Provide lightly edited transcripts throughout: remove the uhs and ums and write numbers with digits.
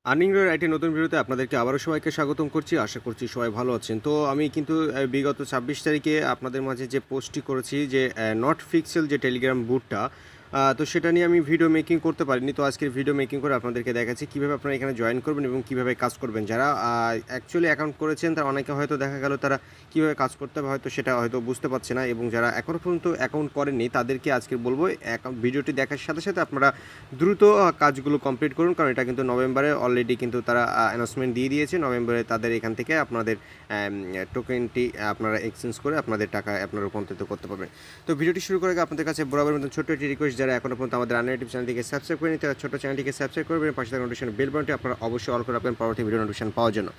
Earning এর IT নতুন ভিডিওতে আপনাদেরকে আবারও সবাইকে স্বাগতম করছি। আশা করছি সবাই ভালো আছেন। তো আমি কিন্তু বিগত ২৬ তারিখে আপনাদের মাঝে যে পোস্টটি করেছি যে নট ফিক্সেল যে টেলিগ্রাম বুটটা, তো সেটা নিয়ে আমি ভিডিও মেকিং করতে পারিনি। তো আজকের ভিডিও মেকিং করে আপনাদেরকে দেখাচ্ছি কীভাবে আপনারা এখানে জয়েন করবেন এবং কীভাবে কাজ করবেন। যারা অ্যাকচুয়ালি অ্যাকাউন্ট করেছেন তারা অনেকে হয়তো দেখা গেল তারা কীভাবে কাজ করতে হবে হয়তো সেটা হয়তো বুঝতে পারছে না, এবং যারা এখনও পর্যন্ত অ্যাকাউন্ট করেননি তাদেরকে আজকে বলবো ভিডিওটি দেখার সাথে সাথে আপনারা দ্রুত কাজগুলো কমপ্লিট করুন, কারণ এটা কিন্তু নভেম্বরে অলরেডি কিন্তু তারা অ্যানাউন্সমেন্ট দিয়ে দিয়েছে। নভেম্বরে তাদের এখান থেকে আপনাদের টোকেনটি আপনারা এক্সচেঞ্জ করে আপনাদের টাকা আপনারা রূপান্তরিত করতে পারবেন। তো ভিডিওটি শুরু করে আপনাদের কাছে বরাবর মতন ছোট্ট একটি রিকোয়েস্ট, যারা এখনও পর্যন্ত আমাদের আর্নিং ইউটিউব চ্যানেলটিকে সাবস্ক্রাইব করেনি তারা ছোট্ট চ্যানেলটিকে সাবস্ক্রাইব করবেন, পাশে থাকা নোটিফিকেশন বেল বাটনটি আপনারা অবশ্যই অল করে রাখবেন পরবর্তী ভিডিও নোটিফিকেশন পাওয়ার জন্য।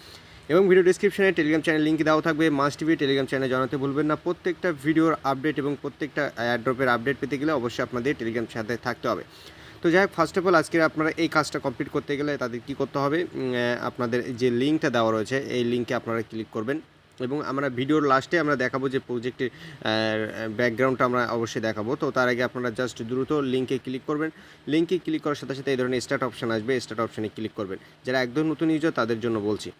এবং ভিডিও ডিসক্রিপশনে টেলিগ্রাম চ্যানেল লিঙ্ক দেওয়া থাকবে, মাস্ট বি টেলিগ্রাম চ্যানেলে জানাতে ভুলবেন না। প্রত্যেকটা ভিডিওর আপডেট এবং প্রত্যেকটা অ্যাড্রপের আপডেট পেতে গেলে অবশ্যই আপনাদের টেলিগ্রাম সাথে থাকতে হবে। তো যাই হোক, ফার্স্ট অফ অল আজকে আপনারা এই কাজটা কমপ্লিট করতে গেলে তাদের কী করতে হবে, আপনাদের যে লিঙ্কটা দেওয়া রয়েছে এই লিঙ্কে আপনারা ক্লিক করবেন, এবং আমরা ভিডিওর লাস্টে আমরা দেখাবো যে প্রজেক্টের ব্যাকগ্রাউন্ডটা আমরা অবশ্যই দেখাবো। তো তার আগে আপনারা জাস্ট দ্রুত লিঙ্কে ক্লিক করবেন। লিঙ্কে ক্লিক করার সাথে সাথে এই ধরনের স্টার্ট অপশান আসবে, স্টার্ট অপশানে ক্লিক করবেন। যারা একদম নতুন ইউজার তাদের জন্য বলছি,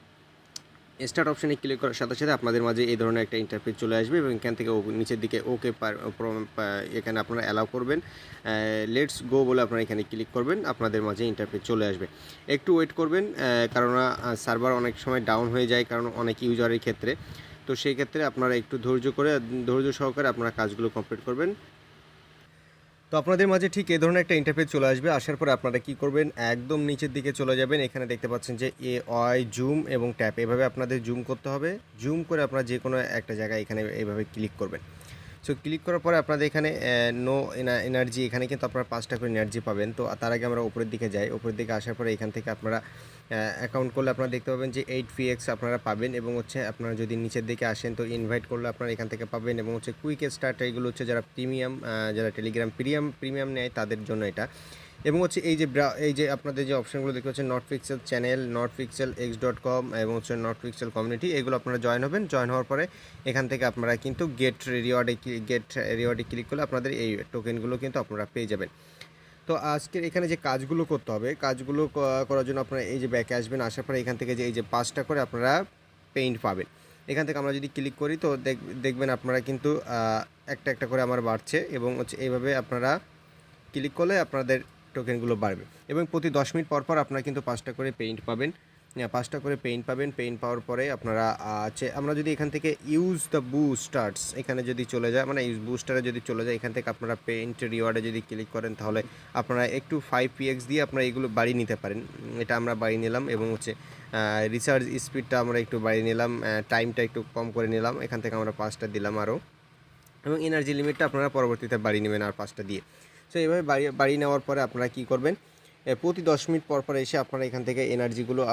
স্টার্ট অপশানে ক্লিক করার সাথে সাথে আপনাদের মাঝে এই ধরনের একটা ইন্টারফেস চলে আসবে, এবং এখান থেকে নিচের দিকে ওকে এখানে আপনারা অ্যালাউ করবেন, লেটস গো বলে আপনারা এখানে ক্লিক করবেন। আপনাদের মাঝে ইন্টারফেস চলে আসবে, একটু ওয়েট করবেন, কারণ সার্ভার অনেক সময় ডাউন হয়ে যায় কারণ অনেক ইউজারের ক্ষেত্রে। তো সেই ক্ষেত্রে আপনারা একটু ধৈর্য সহকারে আপনারা কাজগুলো কমপ্লিট করবেন। তো আপনাদের মাঝে ঠিক এই ধরনের একটা ইন্টারফেস চলে আসবে। আসার পরে আপনারা কি করবেন, একদম নিচের দিকে চলে যাবেন। এখানে দেখতে পাচ্ছেন যে জুম এবং ট্যাপ, এভাবে আপনাদের জুম করতে হবে। জুম করে আপনারা যে কোনো একটা জায়গায় এখানে এইভাবে ক্লিক করবেন। সো ক্লিক করার পরে আপনাদের এখানে নো এনার্জি, এখানে কিন্তু আপনারা 5টা করে এনার্জি পাবেন। তো তার আগে আমরা উপরের দিকে যাই। উপরের দিকে আসার পরে এখান থেকে আপনারা অ্যাকাউন্ট করলে আপনারা দেখতে পাবেন যে 8px আপনারা পাবেন, এবং হচ্ছে আপনারা যদি নিচের দিকে আসেন তো ইনভাইট করলে আপনারা এখান থেকে পাবেন, এবং হচ্ছে কুইক স্টার্ট, এইগুলো হচ্ছে যারা প্রিমিয়াম, যারা টেলিগ্রাম প্রিমিয়াম নেয় তাদের জন্য এটা। এবং হচ্ছে এই যে আপনাদের যে অপশানগুলো দেখতে পাচ্ছেন, not pixel channel, not pixel x.com এবং হচ্ছে নট ফিক্সেল কমিউনিটি, এগুলো আপনারা জয়েন হবেন। জয়েন হওয়ার পরে এখান থেকে আপনারা কিন্তু গেট রিওয়ার্ডে ক্লিক করলে আপনাদের এই টোকেনগুলো কিন্তু আপনারা পেয়ে যাবেন। তো আজকের এখানে যে কাজগুলো করতে হবে, কাজগুলো করার জন্য আপনারা এই যে ব্যাকে আসবেন। আসার পরে এখান থেকে যে এই যে 5টা করে আপনারা পেইন্ট পাবেন। এখান থেকে আমরা যদি ক্লিক করি তো দেখবেন আপনারা কিন্তু একটা একটা করে আমার বাড়ছে, এবং হচ্ছে এইভাবে আপনারা ক্লিক করলে আপনাদের টোকেনগুলো বাড়বে, এবং প্রতি 10 মিনিট পর পর আপনারা কিন্তু 5টা করে পেইন্ট পাবেন। 5টা করে পেইন্ট পাবেন। পেইন্ট পাওয়ার পরে আপনারা আমরা যদি এখান থেকে ইউজ দ্য বুস্টার্স এখানে যদি চলে যায়, মানে ইউজ বুস্টারে যদি চলে যায়, এখান থেকে আপনারা পেইন্ট রিওয়ার্ডে যদি ক্লিক করেন তাহলে আপনারা একটু 5px দিয়ে আপনারা এগুলো বাড়িয়ে নিতে পারেন। এটা আমরা বাড়িয়ে নিলাম, এবং হচ্ছে রিচার্জ স্পিডটা আমরা একটু বাড়িয়ে নিলাম, টাইমটা একটু কম করে নিলাম। এখান থেকে আমরা 5টা দিলাম আরও, এবং এনার্জি লিমিটটা আপনারা পরবর্তীতে বাড়িয়ে নেবেন আর 5টা দিয়ে। সো এইভাবে বাড়িয়ে নেওয়ার পরে আপনারা কী করবেন, প্রতি 10 মিনিট পর পর এসে আপনারা এখান থেকে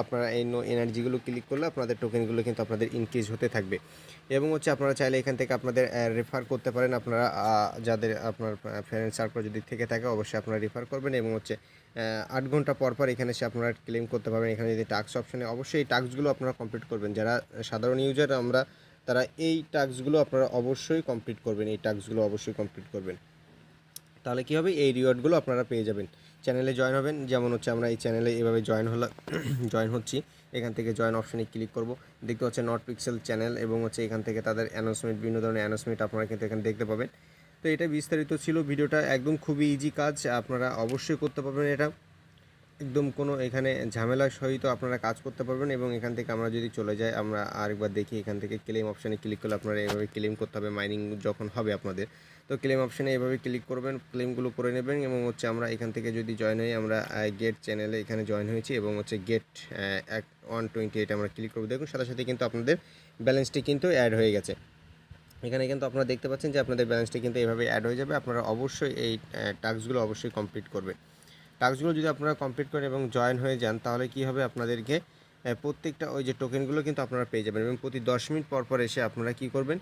আপনারা এই এনার্জিগুলো ক্লিক করলে আপনাদের টোকেনগুলো কিন্তু আপনাদের ইনক্রিজ হতে থাকবে। এবং হচ্ছে আপনারা চাইলে এখান থেকে আপনাদের রেফার করতে পারেন। আপনারা যাদের আপনার ফ্রেন্ড সার্কেল যদি থেকে থাকে অবশ্যই আপনারা রেফার করবেন, এবং হচ্ছে 8 ঘন্টা পর পর এখানে এসে আপনারা ক্লেম করতে পারবেন। এখানে যদি টাস্ক অপশানে অবশ্যই এই টাস্কগুলো আপনারা কমপ্লিট করবেন। যারা সাধারণ ইউজার তারা এই টাস্কগুলো আপনারা অবশ্যই কমপ্লিট করবেন, এই টাস্কগুলো অবশ্যই কমপ্লিট করবেন। তাহলে কী হবে, এই রিওয়ার্ডগুলো আপনারা পেয়ে যাবেন। চ্যানেলে জয়েন হবেন, যেমন হচ্ছে আমরা এই চ্যানেলে এভাবে জয়েন হচ্ছি। এখান থেকে জয়েন অপশানে ক্লিক করব। দেখতে পাচ্ছেন নট পিক্সেল চ্যানেল, এবং হচ্ছে এখান থেকে তাদের অ্যানাউন্সমেন্ট, বিভিন্ন ধরনের অ্যানাউন্সমেন্ট আপনারা কিন্তু এখানে দেখতে পাবেন। তো এটা বিস্তারিত ছিল ভিডিওটা, একদম খুবই ইজি কাজ, আপনারা অবশ্যই করতে পারবেন। এটা একদম কোনো এখানে ঝামেলার সহিত আপনারা কাজ করতে পারবেন। এবং এখান থেকে আমরা যদি চলে যাই, আমরা আরেকবার দেখি, এখান থেকে ক্লেম অপশানে ক্লিক করলে আপনারা এভাবে ক্লেম করতে হবে মাইনিং যখন হবে আপনাদের। তো ক্লেম অপশানে এভাবে ক্লিক করবেন, ক্লেমগুলো করে নেবেন। এবং হচ্ছে আমরা এখান থেকে যদি জয়েন হই, আমরা গেট চ্যানেলে এখানে জয়েন হয়েছি, এবং হচ্ছে গেট 128 আমরা ক্লিক করবো। দেখুন সাথে সাথে কিন্তু আপনাদের ব্যালেন্সটি কিন্তু অ্যাড হয়ে গেছে। এখানে কিন্তু আপনারা দেখতে পাচ্ছেন যে আপনাদের ব্যালেন্সটি কিন্তু এভাবে অ্যাড হয়ে যাবে। আপনারা অবশ্যই এই টাস্কগুলো অবশ্যই কমপ্লিট করবেন। টাস্কগুলো যদি আপনারা কমপ্লিট করেন এবং জয়েন হয়ে যান, তাহলে কি হবে, আপনাদেরকে প্রত্যেকটা ওই যে টোকেনগুলো কিন্তু আপনারা পেয়ে যাবেন। এবং প্রতি 10 মিনিট পর পর এসে আপনারা কি করবেন,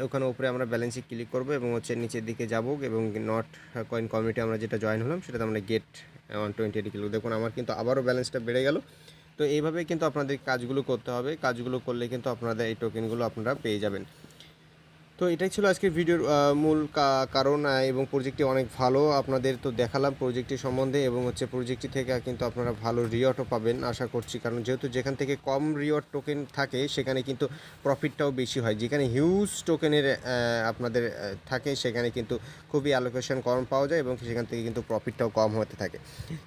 ওখানে উপরে আমরা ব্যালেন্সে ক্লিক করব, এবং হচ্ছে নিচের দিকে যাব, এবং নট কয়েন কমিউনিটি আমরা যেটা জয়েন হলাম সেটাতে আমরা গেট 128 ক্লিক। দেখুন আমার কিন্তু আবারও ব্যালেন্সটা বেড়ে গেল। তো এইভাবে কিন্তু আপনাদের কাজগুলো করতে হবে। কাজগুলো করলে কিন্তু আপনাদের এই টোকেনগুলো আপনারা পেয়ে যাবেন। তো এটাই ছিল আজকের ভিডিওর মূল কারণ এবং প্রজেক্টটি অনেক ভালো আপনাদের তো দেখালাম প্রজেক্টটি সম্বন্ধে এবং হচ্ছে প্রজেক্টটি থেকে কিন্তু আপনারা ভালো রিওয়ার্ডও পাবেন আশা করছি, কারণ যেহেতু যেখান থেকে কম রিওয়ার্ড টোকেন থাকে সেখানে কিন্তু প্রফিটটাও বেশি হয়, যেখানে হিউজ টোকেনের আপনাদের থাকে সেখানে কিন্তু খুবই অ্যালোকেশন কম পাওয়া যায় এবং সেখান থেকে কিন্তু প্রফিটটাও কম হতে থাকে।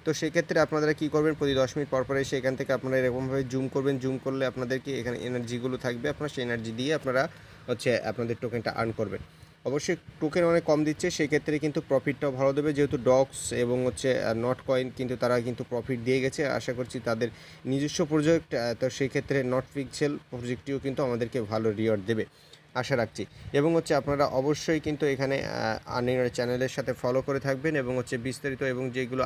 তো সেক্ষেত্রে আপনারা কী করবেন, প্রতি 10 মিনিট পর পরে সেখান থেকে আপনারা এরকমভাবে জুম করবেন, জুম করলে আপনাদেরকে এখানে এনার্জিগুলো থাকবে, আপনারা সেই এনার্জি দিয়ে আপনারা হচ্ছে আপনাদের টোকেনটা আর্ন করবেন। অবশ্যই টোকেন অনেক কম দিচ্ছে, সেক্ষেত্রে কিন্তু প্রফিটটাও ভালো দেবে, যেহেতু ডক্স এবং হচ্ছে নট কয়েন কিন্তু তারা কিন্তু প্রফিট দিয়ে গেছে, আশা করছি তাদের নিজস্ব প্রজেক্ট, তো সেই ক্ষেত্রে নট পিক্সেল প্রজেক্টটিও কিন্তু আমাদেরকে ভালো রিওয়ার্ড দেবে আশা রাখছি। এবং হচ্ছে আপনারা অবশ্যই কিন্তু এখানে আর্নিংয়ের চ্যানেলের সাথে ফলো করে থাকবেন এবং হচ্ছে বিস্তারিত এবং যেগুলো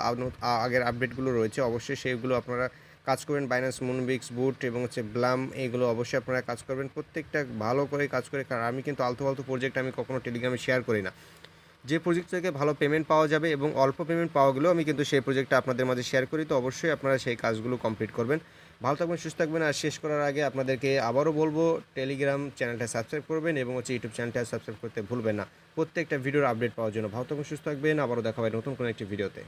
আগের আপডেটগুলো রয়েছে অবশ্যই সেগুলো আপনারা কাজ করবেন। বাইন্যান্স, মুনবিক্স, বুট এবং হচ্ছে ব্লাম, এগুলো অবশ্যই আপনারা কাজ করবেন, প্রত্যেকটা ভালো করে কাজ করে, কারণ আমি কিন্তু আলতু ফালতু প্রজেক্ট আমি কখনো টেলিগ্রামে শেয়ার করি না। যে প্রজেক্ট থেকে ভালো পেমেন্ট পাওয়া যাবে এবং অল্প পেমেন্ট পাওয়া গেলেও আমি কিন্তু সেই প্রজেক্টটা আপনাদের মাঝে শেয়ার করি, তো অবশ্যই আপনারা সেই কাজগুলো কমপ্লিট করবেন। ভালো থাকবেন, সুস্থ থাকবেন। আর শেষ করার আগে আপনাদেরকে আবারও বলবো, টেলিগ্রাম চ্যানেলটা সাবস্ক্রাইব করবেন এবং হচ্ছে ইউটিউব চ্যানেলটা সাবস্ক্রাইব করতে ভুলবেন না প্রত্যেকটা ভিডিওর আপডেট পাওয়ার জন্য। ভালো থাকবেন, সুস্থ থাকবেন, আবারও দেখা হবে নতুন কোনো একটি ভিডিওতে।